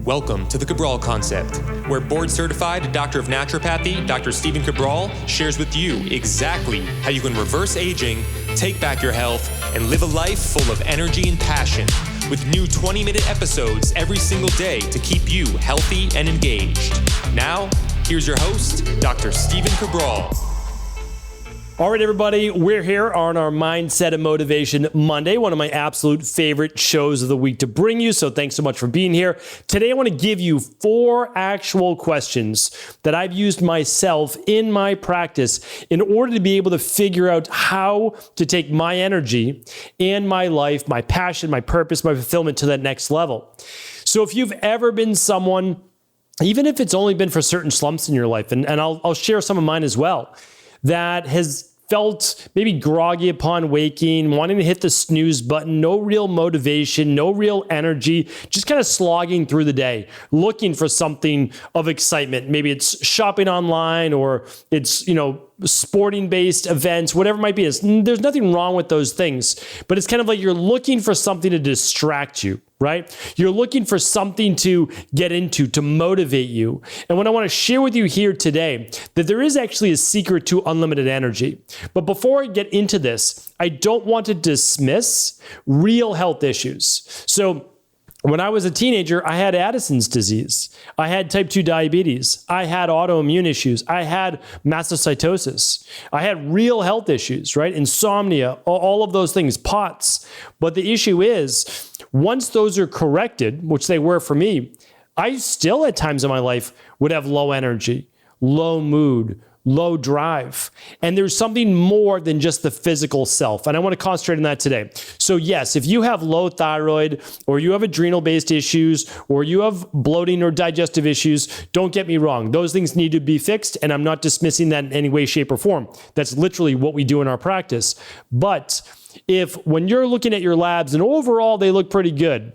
Welcome to the Cabral Concept, where board-certified Doctor of Naturopathy, Dr. Stephen Cabral, shares with you exactly how you can reverse aging, take back your health, and live a life full of energy and passion, with new 20-minute episodes every single day to keep you healthy and engaged. Now, here's your host, Dr. Stephen Cabral. All right, everybody, we're here on our Mindset and Motivation Monday, one of my absolute favorite shows of the week to bring you. So thanks so much for being here. Today, I want to give you 4 actual questions that I've used myself in my practice in order to be able to figure out how to take my energy and my life, my passion, my purpose, my fulfillment to that next level. So if you've ever been someone, even if it's only been for certain slumps in your life, and I'll share some of mine as well, that has felt maybe groggy upon waking, wanting to hit the snooze button, no real motivation, no real energy, just kind of slogging through the day, looking for something of excitement. Maybe it's shopping online or it's, sporting-based events, whatever it might be. There's nothing wrong with those things, but it's kind of like you're looking for something to distract you, right? You're looking for something to get into, to motivate you. And what I want to share with you here today, that there is actually a secret to unlimited energy. But before I get into this, I don't want to dismiss real health issues. So when I was a teenager, I had Addison's disease. I had type 2 diabetes. I had autoimmune issues. I had mastocytosis. I had real health issues, right? Insomnia, all of those things, POTS. But the issue is, once those are corrected, which they were for me, I still at times in my life would have low energy, low mood, low drive. And there's something more than just the physical self. And I want to concentrate on that today. So yes, if you have low thyroid or you have adrenal-based issues or you have bloating or digestive issues, don't get me wrong. Those things need to be fixed. And I'm not dismissing that in any way, shape, or form. That's literally what we do in our practice. But if when you're looking at your labs and overall they look pretty good,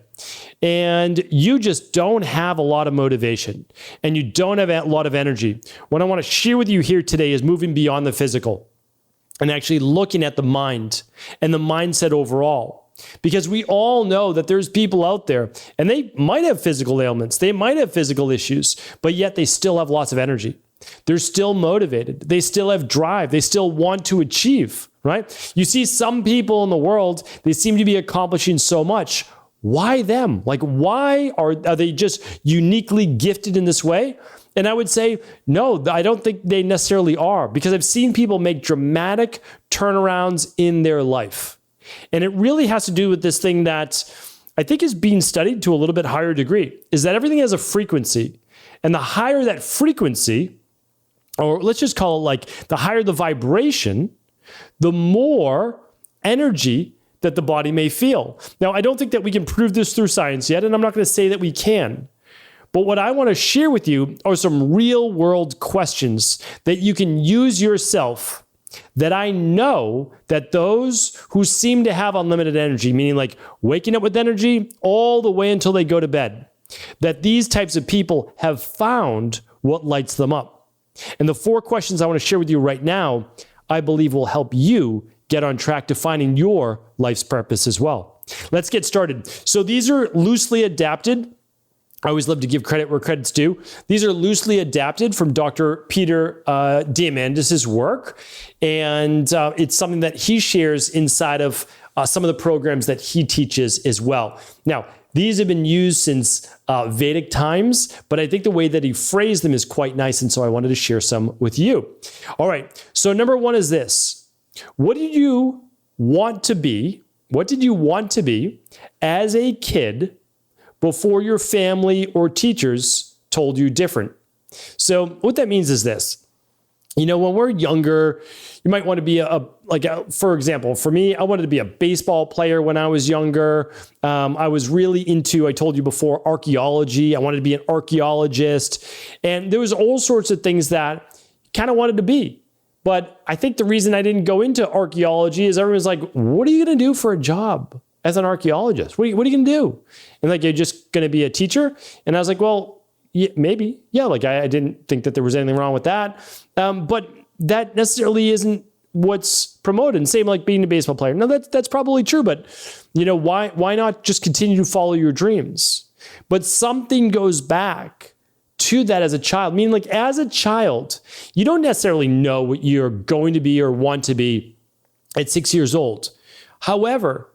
and you just don't have a lot of motivation and you don't have a lot of energy, what I want to share with you here today is moving beyond the physical and actually looking at the mind and the mindset overall. Because we all know that there's people out there and they might have physical ailments, they might have physical issues, but yet they still have lots of energy. They're still motivated. They still have drive. They still want to achieve, right? You see some people in the world, they seem to be accomplishing so much. Why them? Like, why are they just uniquely gifted in this way? And I would say, no, I don't think they necessarily are, because I've seen people make dramatic turnarounds in their life. And it really has to do with this thing that I think is being studied to a little bit higher degree, is that everything has a frequency. And the higher that frequency, or let's just call it like the higher the vibration, the more energy that the body may feel. Now, I don't think that we can prove this through science yet, and I'm not going to say that we can. But what I want to share with you are some real world questions that you can use yourself, that I know that those who seem to have unlimited energy, meaning like waking up with energy all the way until they go to bed, that these types of people have found what lights them up. And the 4 questions I want to share with you right now, I believe will help you get on track to finding your life's purpose as well. Let's get started. So these are loosely adapted. I always love to give credit where credit's due. These are loosely adapted from Dr. Peter Diamandis' work. And it's something that he shares inside of some of the programs that he teaches as well. Now, these have been used since Vedic times, but I think the way that he phrased them is quite nice. And so I wanted to share some with you. All right. So number 1 is this. What did you want to be? What did you want to be as a kid before your family or teachers told you different? So what that means is this. When we're younger, you might want to be for example, for me, I wanted to be a baseball player when I was younger. I was really into, I told you before, archaeology. I wanted to be an archaeologist. And there was all sorts of things that I kind of wanted to be. But I think the reason I didn't go into archaeology is everyone's like, what are you going to do for a job as an archaeologist? What are you going to do? And like, you're just going to be a teacher? And I was like, well, yeah, maybe. Yeah, like I didn't think that there was anything wrong with that. But that necessarily isn't what's promoted. And same like being a baseball player. No, that's probably true. But why not just continue to follow your dreams? but something goes back to that as a child. Meaning, like, as a child, you don't necessarily know what you're going to be or want to be at 6 years old. However,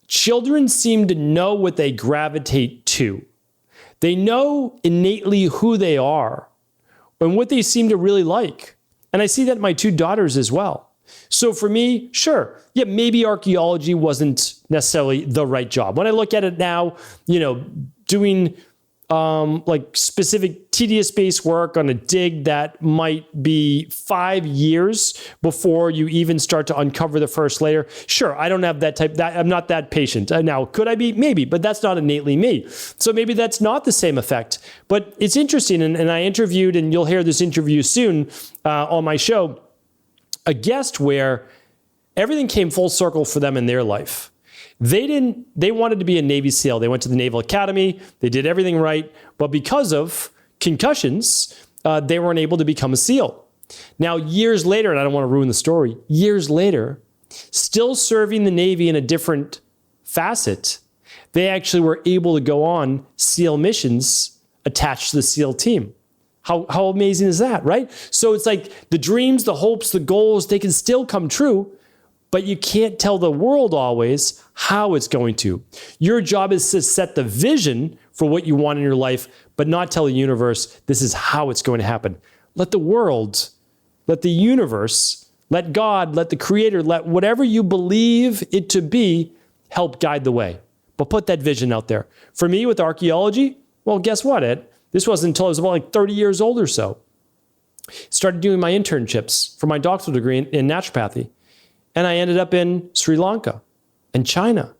children seem to know what they gravitate to. They know innately who they are and what they seem to really like. And I see that in my two daughters as well. So for me, sure, yeah, maybe archaeology wasn't necessarily the right job. When I look at it now, doing like specific tedious-based work on a dig that might be 5 years before you even start to uncover the first layer. Sure, I don't have I'm not that patient. Now, could I be? Maybe, but that's not innately me. So maybe that's not the same effect. But it's interesting, and I interviewed, and you'll hear this interview soon on my show, a guest where everything came full circle for them in their life. They wanted to be a Navy SEAL. They went to the Naval Academy. They did everything right. But because of concussions, they weren't able to become a SEAL. Now, years later, and I don't want to ruin the story, years later, still serving the Navy in a different facet, they actually were able to go on SEAL missions attached to the SEAL team. How amazing is that, right? So it's like the dreams, the hopes, the goals, they can still come true, but you can't tell the world always how it's going to. Your job is to set the vision for what you want in your life, but not tell the universe this is how it's going to happen. Let the world, let the universe, let God, let the Creator, let whatever you believe it to be help guide the way. But put that vision out there. For me with archaeology, well, guess what, Ed? This wasn't until I was about like 30 years old or so. Started doing my internships for my doctoral degree in naturopathy. And I ended up in Sri Lanka and China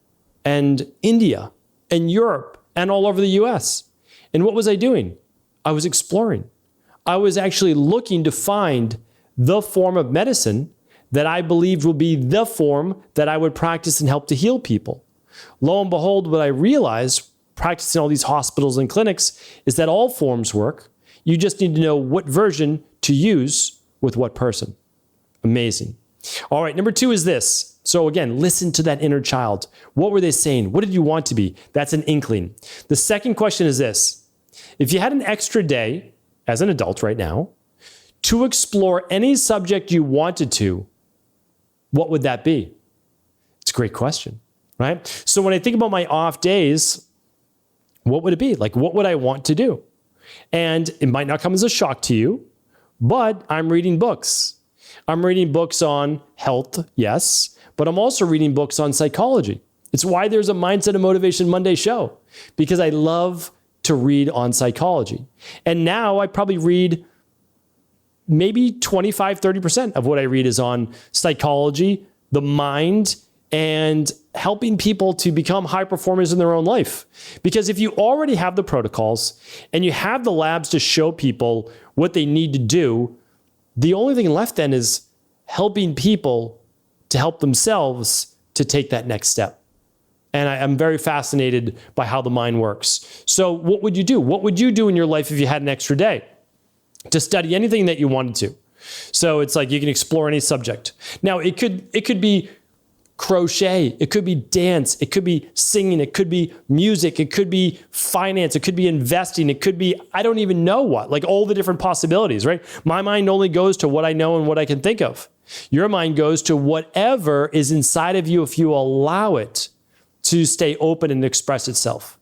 and India and Europe and all over the US. And what was I doing? I was exploring. I was actually looking to find the form of medicine that I believed would be the form that I would practice and help to heal people. Lo and behold, what I realized practicing all these hospitals and clinics is that all forms work. You just need to know what version to use with what person. Amazing. All right, number 2 is this. So again, listen to that inner child. What were they saying? What did you want to be? That's an inkling. The second question is this. If you had an extra day as an adult right now to explore any subject you wanted to, what would that be? It's a great question, right? So when I think about my off days, what would it be? Like, what would I want to do? And it might not come as a shock to you, but I'm reading books. I'm reading books on health, yes, but I'm also reading books on psychology. It's why there's a Mindset and Motivation Monday show, because I love to read on psychology. And now I probably read maybe 25, 30% of what I read is on psychology, the mind, and helping people to become high performers in their own life. Because if you already have the protocols and you have the labs to show people what they need to do, the only thing left then is helping people to help themselves to take that next step. And I'm very fascinated by how the mind works. So what would you do? What would you do in your life if you had an extra day to study anything that you wanted to? So it's like you can explore any subject. Now it could be crochet, it could be dance, it could be singing, it could be music, it could be finance, it could be investing, it could be, I don't even know what, like all the different possibilities, right? My mind only goes to what I know and what I can think of. Your mind goes to whatever is inside of you if you allow it to stay open and express itself.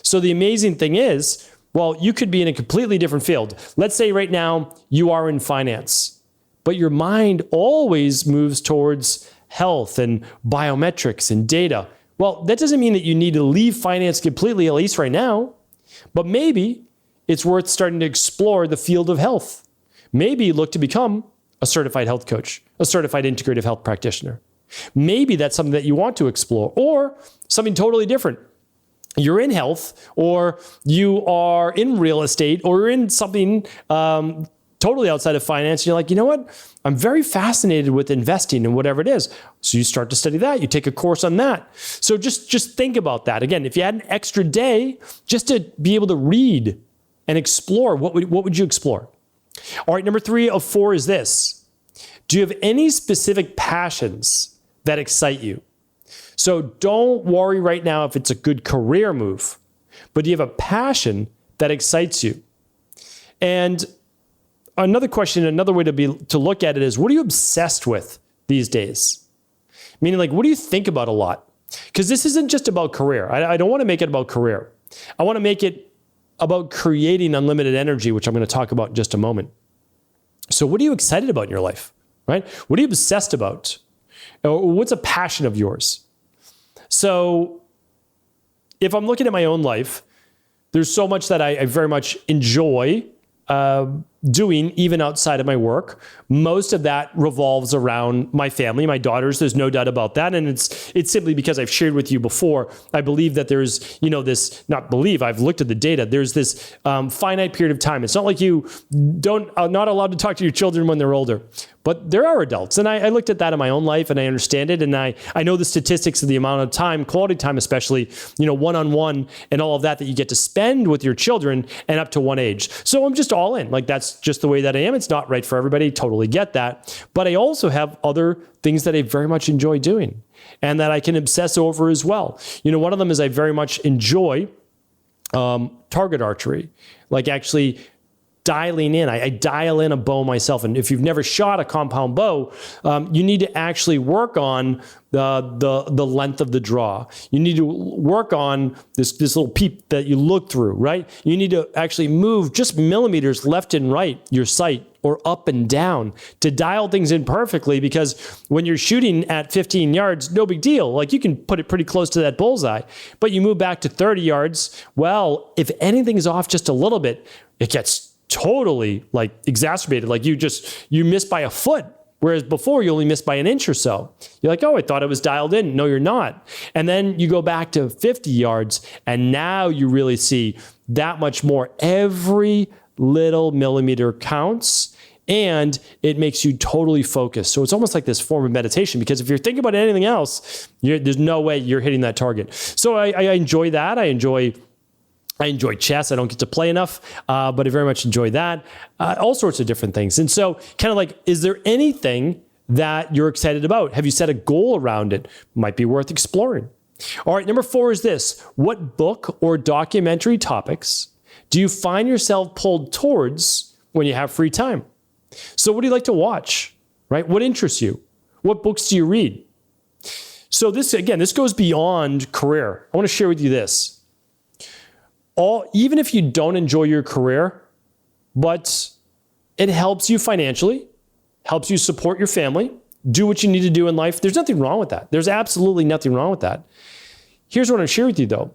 So the amazing thing is, well, you could be in a completely different field. Let's say right now you are in finance, but your mind always moves towards health and biometrics and data. Well, that doesn't mean that you need to leave finance completely, at least right now, but maybe it's worth starting to explore the field of health. Maybe look to become a certified health coach, a certified integrative health practitioner. Maybe that's something that you want to explore, or something totally different. You're in health, or you are in real estate, or you're in something totally outside of finance. And you're like, you know what? I'm very fascinated with investing and whatever it is. So you start to study that. You take a course on that. So just think about that. Again, if you had an extra day just to be able to read and explore, what would you explore? All right, number 3 of 4 is this. Do you have any specific passions that excite you? So don't worry right now if it's a good career move, but do you have a passion that excites you? And another question, another way to look at it is, what are you obsessed with these days? Meaning, like, what do you think about a lot? Because this isn't just about career. I don't want to make it about career. I want to make it about creating unlimited energy, which I'm going to talk about in just a moment. So what are you excited about in your life, right? What are you obsessed about? Or what's a passion of yours? So if I'm looking at my own life, there's so much that I very much enjoy doing even outside of my work. Most of that revolves around my family, my daughters. There's no doubt about that. And it's simply because I've shared with you before, I believe that there's, I've looked at the data. There's this finite period of time. It's not like you are not allowed to talk to your children when they're older, but there are adults. And I looked at that in my own life and I understand it. And I know the statistics of the amount of time, quality time, especially, one-on-one and all of that you get to spend with your children and up to one age. So I'm just all in. Like, that's just the way that I am. It's not right for everybody. Totally get that. But I also have other things that I very much enjoy doing and that I can obsess over as well. One of them is I very much enjoy target archery, like actually dialing in. I dial in a bow myself. And if you've never shot a compound bow, you need to actually work on the length of the draw. You need to work on this little peep that you look through, right? You need to actually move just millimeters left and right, your sight, or up and down to dial things in perfectly, because when you're shooting at 15 yards, no big deal. Like, you can put it pretty close to that bullseye, but you move back to 30 yards. Well, if anything's off just a little bit, it gets totally like exacerbated. Like, you miss by a foot. Whereas before, you only missed by an inch or so. You're like, oh, I thought it was dialed in. No, you're not. And then you go back to 50 yards, and now you really see that much more. Every little millimeter counts, and it makes you totally focused. So it's almost like this form of meditation, because if you're thinking about anything else, there's no way you're hitting that target. So I enjoy that. I enjoy chess. I don't get to play enough, but I very much enjoy that. All sorts of different things. And so kind of like, is there anything that you're excited about? Have you set a goal around it? Might be worth exploring. All right, number 4 is this. What book or documentary topics do you find yourself pulled towards when you have free time? So what do you like to watch, right? What interests you? What books do you read? So this goes beyond career. I want to share with you this. Even if you don't enjoy your career, but it helps you financially, helps you support your family, do what you need to do in life, there's nothing wrong with that. There's absolutely nothing wrong with that. Here's what I'm sharing with you, though.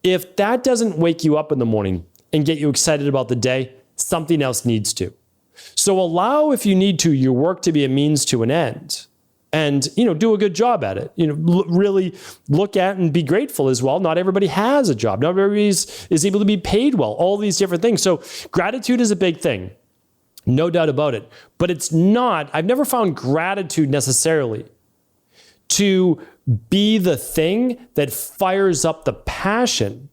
If that doesn't wake you up in the morning and get you excited about the day, something else needs to. So allow, if you need to, your work to be a means to an end. And, do a good job at it. Really look at and be grateful as well. Not everybody has a job. Not everybody is able to be paid well. All these different things. So gratitude is a big thing. No doubt about it. But it's not, I've never found gratitude necessarily to be the thing that fires up the passion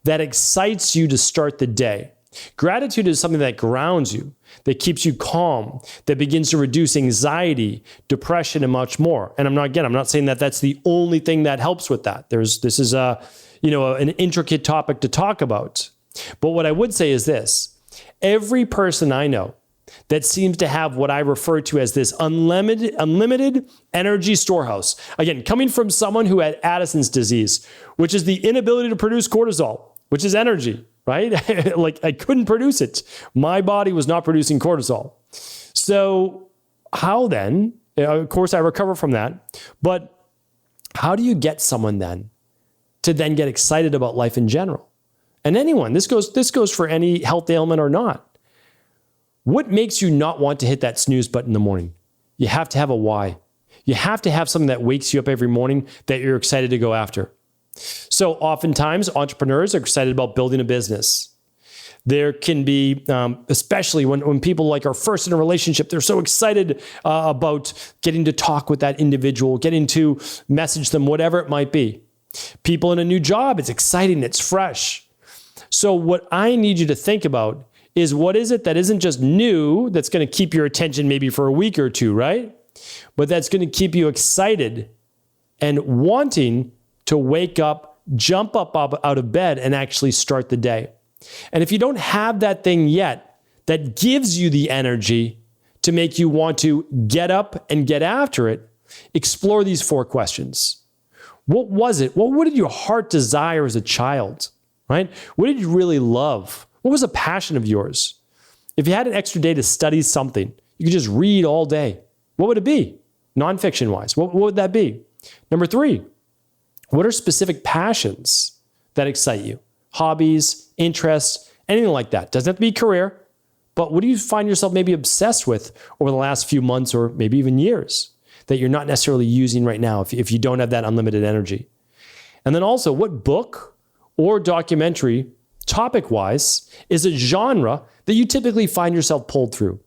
that excites you to start the day. Gratitude is something that grounds you, that keeps you calm, that begins to reduce anxiety, depression, and much more. And I'm not saying that that's the only thing that helps with that. This is an intricate topic to talk about. But what I would say is this: every person I know that seems to have what I refer to as this unlimited energy storehouse. Again, coming from someone who had Addison's disease, which is the inability to produce cortisol, which is energy. Right? Like, I couldn't produce it. My body was not producing cortisol. So how then, of course I recover from that, but how do you get someone then to then get excited about life in general? And anyone, this goes for any health ailment or not. What makes you not want to hit that snooze button in the morning? You have to have a why. You have to have something that wakes you up every morning that you're excited to go after. So oftentimes entrepreneurs are excited about building a business. There can be, especially when people like are first in a relationship, they're so excited about getting to talk with that individual, getting to message them, whatever it might be. People in a new job, it's exciting, it's fresh. So what I need you to think about is, what is it that isn't just new, that's going to keep your attention maybe for a week or two, right? But that's going to keep you excited and wanting to wake up jump up out of bed and actually start the day. And if you don't have that thing yet that gives you the energy to make you want to get up and get after it, explore these 4 questions. What was it? What did your heart desire as a child, right? What did you really love? What was a passion of yours? If you had an extra day to study something, you could just read all day. What would it be? Nonfiction wise, what would that be? Number 3, what are specific passions that excite you? Hobbies, interests, anything like that. Doesn't have to be career, but what do you find yourself maybe obsessed with over the last few months or maybe even years that you're not necessarily using right now if you don't have that unlimited energy? And then also, what book or documentary, topic-wise, is a genre that you typically find yourself pulled through?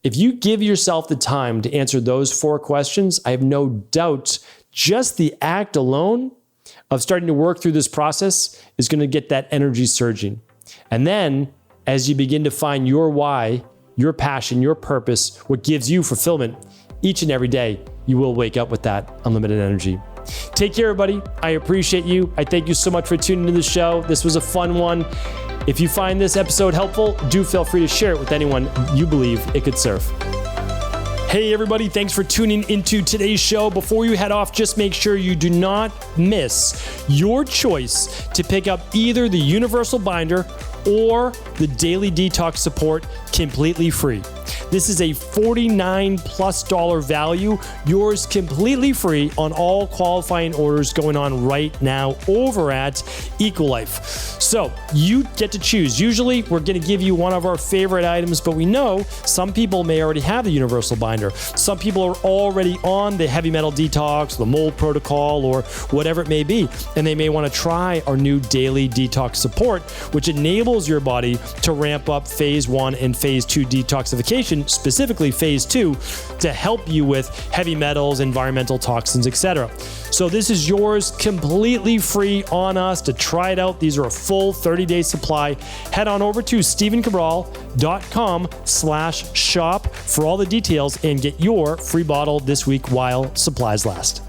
If you give yourself the time to answer those 4 questions, I have no doubt just the act alone of starting to work through this process is going to get that energy surging. And then as you begin to find your why, your passion, your purpose, what gives you fulfillment, each and every day, you will wake up with that unlimited energy. Take care, everybody. I appreciate you. I thank you so much for tuning into the show. This was a fun one. If you find this episode helpful, do feel free to share it with anyone you believe it could serve. Hey everybody, thanks for tuning into today's show. Before you head off, just make sure you do not miss your choice to pick up either the Universal Binder or the Daily Detox Support completely free. This is a $49+ value, yours completely free on all qualifying orders going on right now over at Ecolife. So you get to choose. Usually we're going to give you one of our favorite items, but we know some people may already have the Universal Binder. Some people are already on the heavy metal detox, the mold protocol, or whatever it may be, and they may want to try our new Daily Detox Support, which enables your body to ramp up phase 1 and phase 2 detoxification, specifically phase 2, to help you with heavy metals, environmental toxins, etc. So this is yours completely free on us to try it out. These are a full 30-day supply. Head on over to StephenCabral.com/shop for all the details and get your free bottle this week while supplies last.